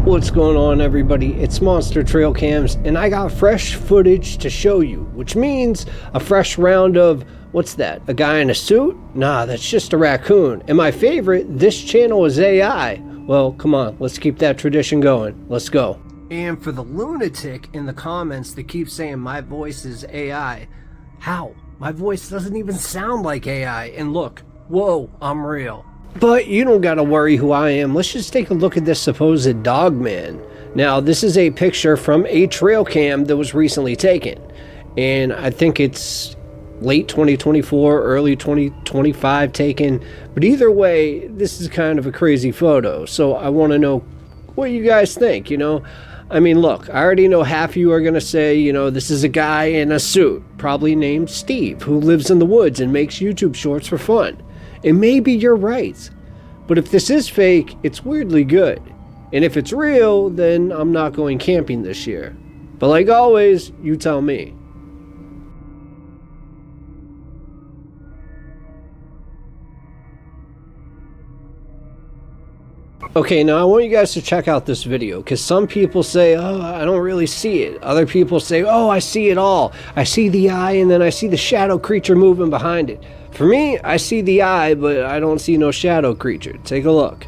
What's going on, everybody? It's Monstertrailcams, and I got fresh footage to show you, which means a fresh round of, what's that, a guy in a suit? Nah, that's just a raccoon. And my favorite, this channel is AI. Well, come on, let's keep that tradition going. Let's go. And for the lunatic in the comments that keeps saying my voice is AI, how? My voice doesn't even sound like AI. And look, whoa, I'm real. But you don't gotta worry who I am. Let's just take a look at this supposed dog man. Now, this is a picture from a trail cam that was recently taken. And I think it's late 2024, early 2025 taken. But either way, this is kind of a crazy photo. So I want to know what you guys think, I mean, look, I already know half of you are going to say, this is a guy in a suit, probably named Steve, who lives in the woods and makes YouTube shorts for fun. And maybe you're right. But if this is fake, it's weirdly good. And if it's real, then I'm not going camping this year. But like always, you tell me. Okay, now I want you guys to check out this video, because some people say, oh, I don't really see it. Other people say, oh, I see it all. I see the eye, and then I see the shadow creature moving behind it. For me, I see the eye, but I don't see no shadow creature. Take a look.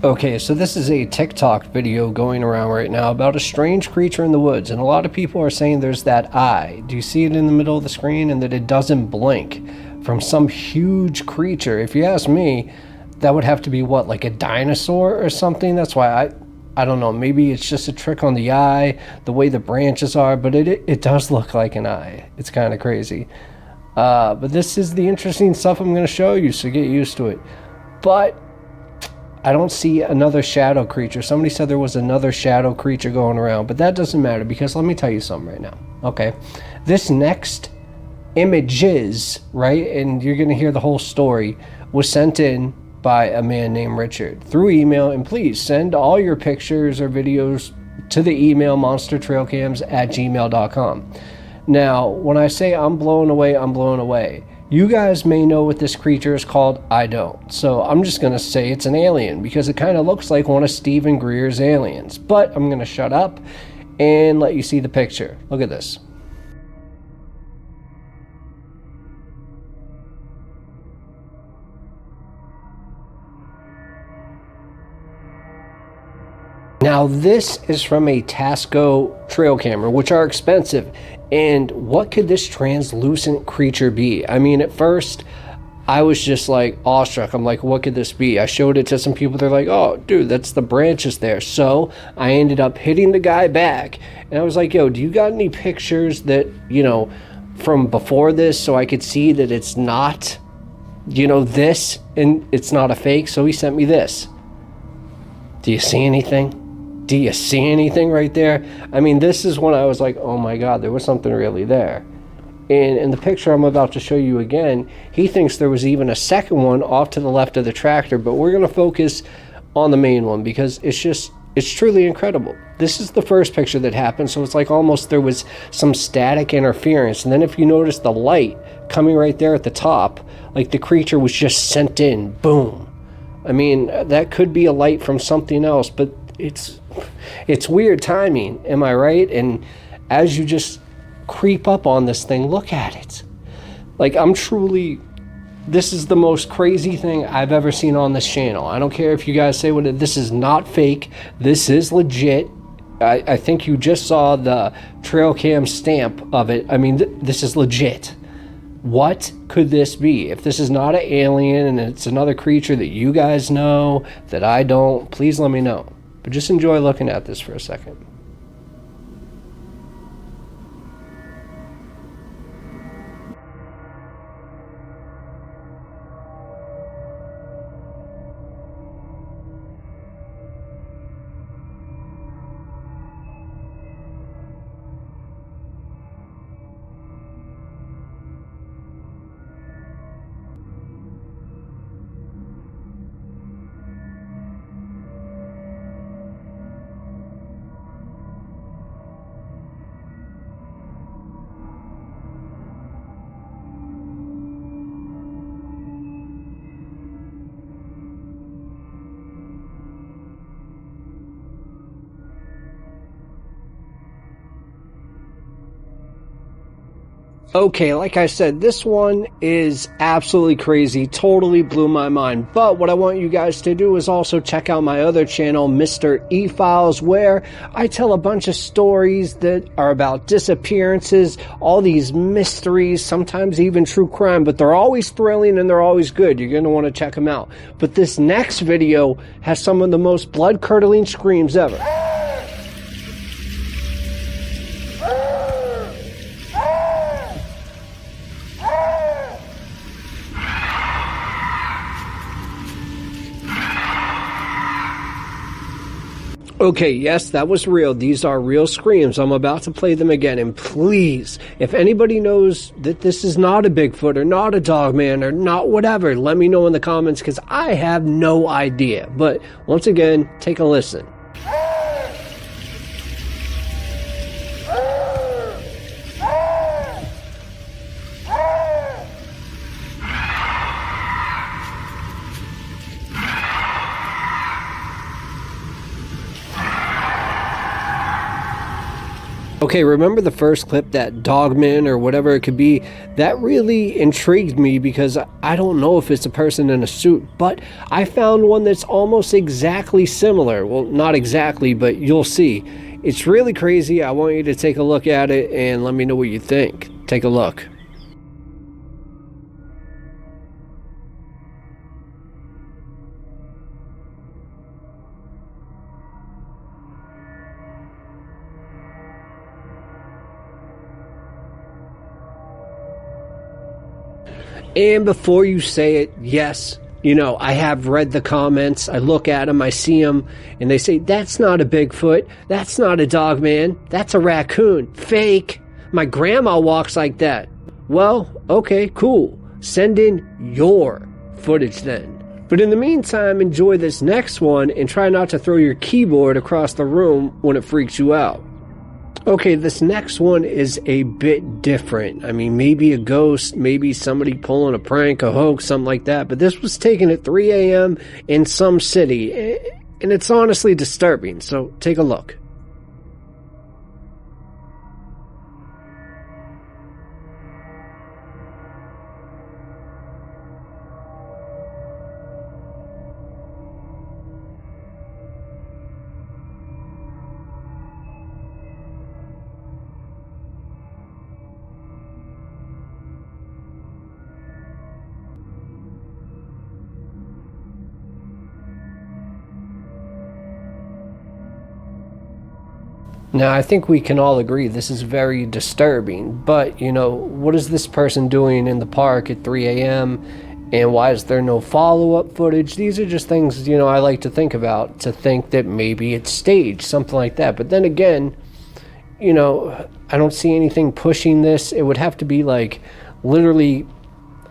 Okay, so this is a TikTok video going around right now about a strange creature in the woods, and a lot of people are saying there's that eye. Do you see it in the middle of the screen? And that it doesn't blink from some huge creature. If you ask me, that would have to be what, like a dinosaur or something? That's why I don't know, maybe it's just a trick on the eye, the way the branches are, but it does look like an eye. It's kind of crazy. But this is the interesting stuff I'm going to show you, so get used to it. But I don't see another shadow creature. Somebody said there was another shadow creature going around, but that doesn't matter, because let me tell you something right now, okay? This next images, right, and you're going to hear the whole story, was sent in by a man named Richard through email. And please send all your pictures or videos to the email monstertrailcams@gmail.com. Now, when I say I'm blown away, I'm blown away. You guys may know what this creature is called. I don't. So I'm just going to say it's an alien, because it kind of looks like one of Stephen Greer's aliens. But I'm going to shut up and let you see the picture. Look at this. Now, this is from a Tasco trail camera, which are expensive. And what could this translucent creature be? I mean, at first, I was just like awestruck. I'm like, what could this be? I showed it to some people. They're like, oh, dude, that's the branches there. So I ended up hitting the guy back. And I was like, yo, do you got any pictures that, from before this, so I could see that it's not, this, and it's not a fake? So he sent me this. Do you see anything? Do you see anything right there? I mean, this is when I was like, oh my God, there was something really there. And in the picture I'm about to show you again, he thinks there was even a second one off to the left of the tractor, but we're going to focus on the main one, because it's truly incredible. This is the first picture that happened, so it's like almost there was some static interference. And then if you notice the light coming right there at the top, like the creature was just sent in, boom. I mean, that could be a light from something else, but it's weird timing, am I right? And as you just creep up on this thing, look at it. Like, this is the most crazy thing I've ever seen on this channel. I don't care if you guys say this is not fake. This is legit. I think you just saw the trail cam stamp of it. I mean, this is legit. What could this be? If this is not an alien and it's another creature that you guys know that I don't, please let me know. But just enjoy looking at this for a second. Okay, like I said, this one is absolutely crazy, totally blew my mind. But what I want you guys to do is also check out my other channel, Mr. E-Files, where I tell a bunch of stories that are about disappearances, all these mysteries, sometimes even true crime, but they're always thrilling and they're always good. You're going to want to check them out. But this next video has some of the most blood-curdling screams ever. Okay, yes, that was real. These are real screams. I'm about to play them again. And please, if anybody knows that this is not a Bigfoot or not a Dogman or not whatever, let me know in the comments because I have no idea. But once again, take a listen. Okay, remember the first clip, that dogman or whatever it could be? That really intrigued me because I don't know if it's a person in a suit, but I found one that's almost exactly similar. Well, not exactly, but you'll see. It's really crazy. I want you to take a look at it and let me know what you think. Take a look. And before you say it, yes, you know, I have read the comments. I look at them, I see them, and they say, that's not a Bigfoot. That's not a Dogman. That's a raccoon. Fake. My grandma walks like that. Well, okay, cool. Send in your footage then. But in the meantime, enjoy this next one and try not to throw your keyboard across the room when it freaks you out. Okay, this next one is a bit different. I mean, maybe a ghost, maybe somebody pulling a prank, a hoax, something like that. But this was taken at 3 a.m. in some city, and it's honestly disturbing. So take a look. Now, I think we can all agree this is very disturbing, but, you know, what is this person doing in the park at 3 a.m., and why is there no follow-up footage? These are just things, you know, I like to think about, to think that maybe it's staged, something like that. But then again, you know, I don't see anything pushing this. It would have to be, like, literally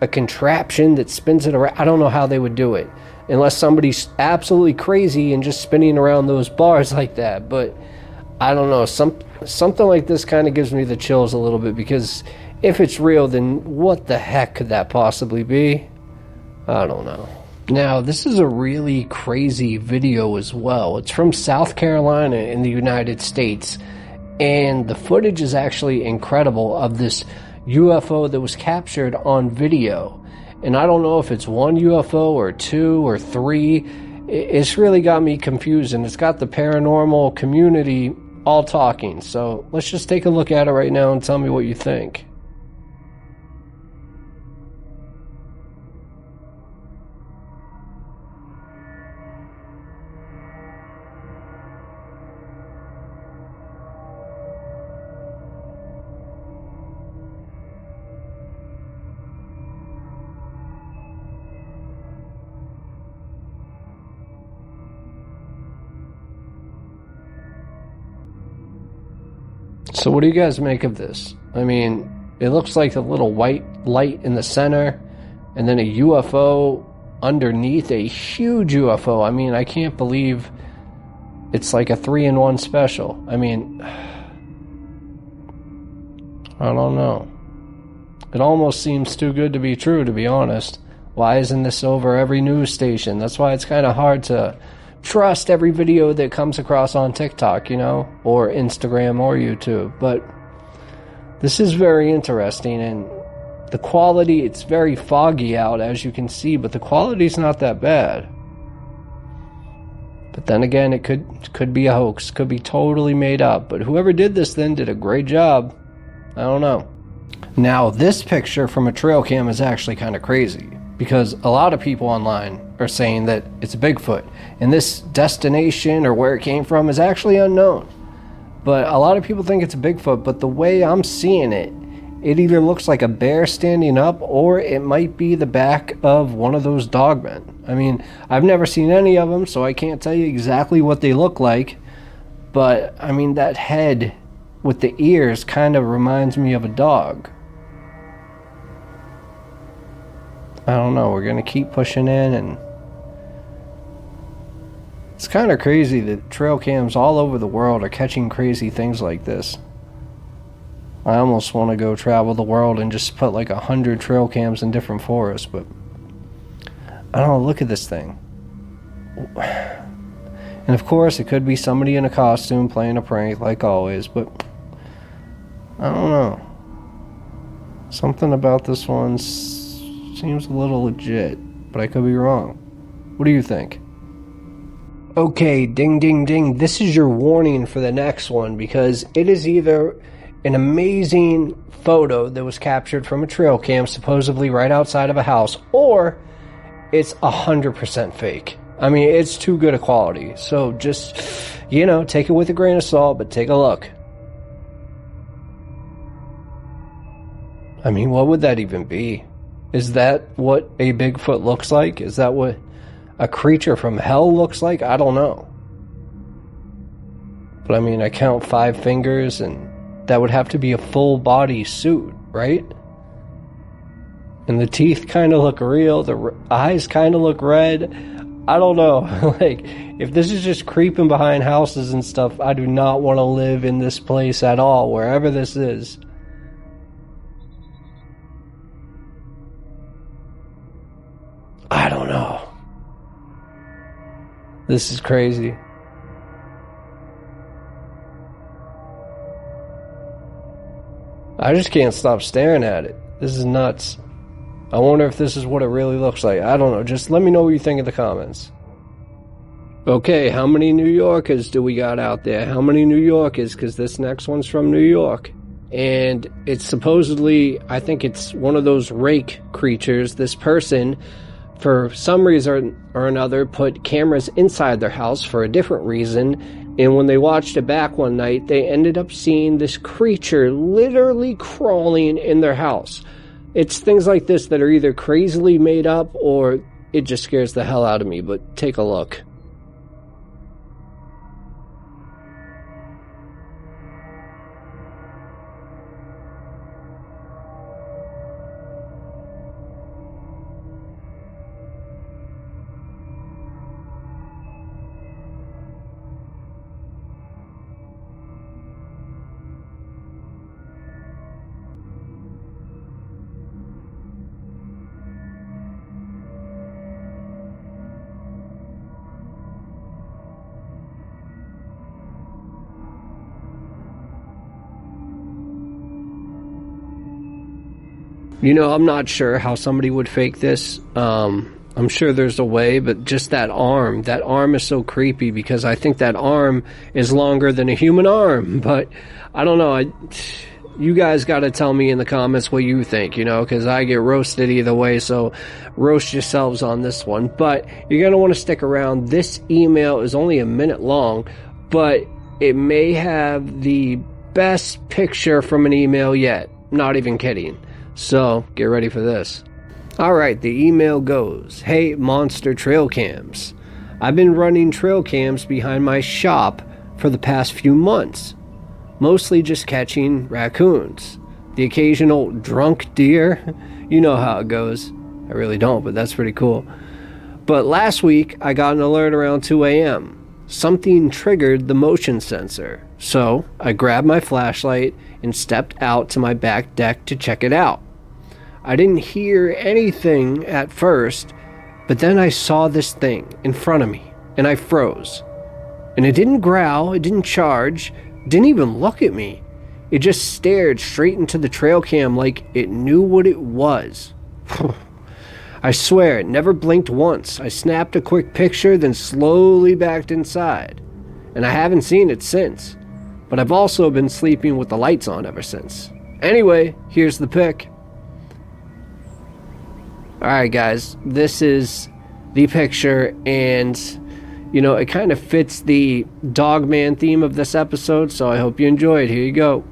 a contraption that spins it around. I don't know how they would do it, unless somebody's absolutely crazy and just spinning around those bars like that, but I don't know, something like this kind of gives me the chills a little bit, because if it's real, then what the heck could that possibly be? I don't know. Now, this is a really crazy video as well. It's from South Carolina in the United States, and the footage is actually incredible of this UFO that was captured on video. And I don't know if it's one UFO or two or three. It's really got me confused, and it's got the paranormal community all talking. So let's just take a look at it right now and tell me what you think. So what do you guys make of this? I mean, it looks like a little white light in the center, and then a UFO underneath, a huge UFO. I mean, I can't believe it's like a 3-in-1 special. I mean, I don't know. It almost seems too good to be true, to be honest. Why isn't this over every news station? That's why it's kind of hard to trust every video that comes across on TikTok, you know, or Instagram or YouTube. But This is very interesting, and the quality, it's very foggy out, as you can see, but the quality's not that bad. But then again, it could be a hoax, could be totally made up, but whoever did this then did a great job. I don't know. Now, this picture from a trail cam is actually kind of crazy, because a lot of people online are saying that it's a Bigfoot, and this destination or where it came from is actually unknown. But a lot of people think it's a Bigfoot, but the way I'm seeing it, it either looks like a bear standing up, or it might be the back of one of those dogmen. I mean, I've never seen any of them, so I can't tell you exactly what they look like, but I mean, that head with the ears kind of reminds me of a dog. I don't know, we're gonna keep pushing in, and it's kind of crazy that trail cams all over the world are catching crazy things like this. I almost want to go travel the world and just put like 100 trail cams in different forests, but I don't know, look at this thing. And of course, it could be somebody in a costume playing a prank like always, but I don't know. Something about this one seems a little legit, but I could be wrong. What do you think? Okay, ding ding ding, this is your warning for the next one, because it is either an amazing photo that was captured from a trail cam supposedly right outside of a house, or it's 100% fake. I mean, it's too good a quality, so just, take it with a grain of salt, but take a look. I mean, what would that even be? Is that what a Bigfoot looks like? Is that what a creature from hell looks like? I don't know. But I mean, I count 5 fingers, and that would have to be a full body suit, right? And the teeth kind of look real, the eyes kind of look red. I don't know. Like, if this is just creeping behind houses and stuff, I do not want to live in this place at all, wherever this is. I don't know. This is crazy. I just can't stop staring at it. This is nuts. I wonder if this is what it really looks like. I don't know. Just let me know what you think in the comments. Okay, how many New Yorkers do we got out there? How many New Yorkers? Because this next one's from New York. And it's supposedly, I think it's one of those rake creatures. This person, for some reason or another, put cameras inside their house for a different reason, and when they watched it back one night, they ended up seeing this creature literally crawling in their house. It's things like this that are either crazily made up, or it just scares the hell out of me, but take a look. I'm not sure how somebody would fake this. I'm sure there's a way, but just that arm is so creepy, because I think that arm is longer than a human arm. But I don't know. You guys got to tell me in the comments what you think, because I get roasted either way. So roast yourselves on this one. But you're going to want to stick around. This email is only a minute long, but it may have the best picture from an email yet. Not even kidding. So, get ready for this. Alright, the email goes, "Hey, Monstertrailcams. I've been running trail cams behind my shop for the past few months. Mostly just catching raccoons. The occasional drunk deer. You know how it goes. I really don't, but that's pretty cool. But last week, I got an alert around 2 a.m. Something triggered the motion sensor. So, I grabbed my flashlight and stepped out to my back deck to check it out. I didn't hear anything at first, but then I saw this thing in front of me, and I froze. And it didn't growl, it didn't charge, didn't even look at me. It just stared straight into the trail cam like it knew what it was. I swear, it never blinked once. I snapped a quick picture, then slowly backed inside. And I haven't seen it since. But I've also been sleeping with the lights on ever since. Anyway, here's the pic. Alright guys, this is the picture, and it kind of fits the Dogman theme of this episode, so I hope you enjoyed. Here you go.